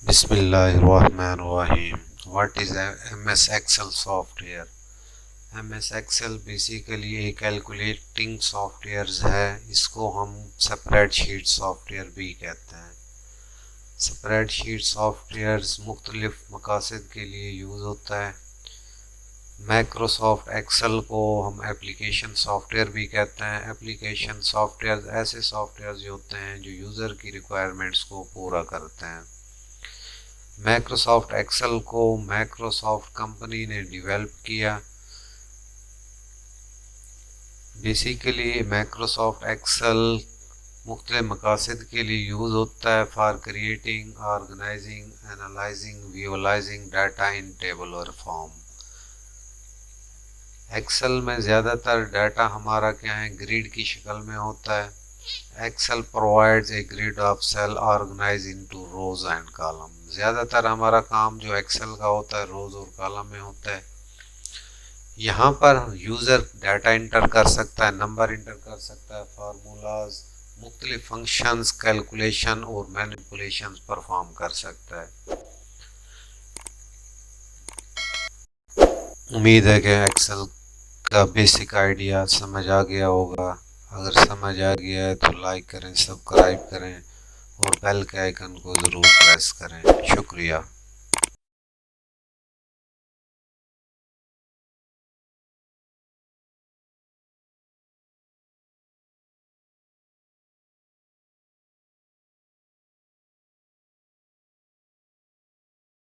بسم اللہ الرحمن الرحیم. What is M S Excel software? M S Excel basically ایک کیلکولیٹنگ سافٹ ویئرز ہے. اس کو ہم سپریڈ شیٹ سافٹ ویئر بھی کہتے ہیں. سپریڈ شیٹ سافٹ ویئرز مختلف مقاصد کے لیے یوز ہوتا ہے. مائکروسافٹ ایکسل کو ہم اپلیکیشن سافٹ ویئر بھی کہتے ہیں. اپلیکیشن سافٹ ویئر ایسے سافٹ ویئرز ہوتے ہیں جو یوزر کی ریکوائرمنٹس کو پورا کرتے ہیں. مائکروسافٹ ایکسل کو مائکروسافٹ کمپنی نے ڈیولپ کیا. بیسیکلی مائکروسافٹ ایکسل مختلف مقاصد کے لیے یوز ہوتا ہے for creating, organizing, analyzing, visualizing data in table اور فارم. ایکسل میں زیادہ تر ڈیٹا ہمارا کیا ہے، گریڈ کی شکل میں ہوتا ہے. Excel provides a grid of cell organize into rows and column. زیادہ تر ہمارا کام جو ایکسل کا ہوتا ہے روز اور کالم میں ہوتا ہے. یہاں پر یوزر ڈیٹا انٹر کر سکتا ہے، نمبر انٹر کر سکتا ہے، فارمولاز، مختلف فنکشنز، کیلکولیشن اور مینیپولیشنز پرفارم کر سکتا ہے. امید ہے کہ ایکسل کا بیسک آئیڈیا سمجھ آ گیا ہوگا. اگر سمجھ آ گیا ہے تو لائک کریں، سبسکرائب کریں اور بیل کے آئیکن کو ضرور پریس کریں. شکریہ.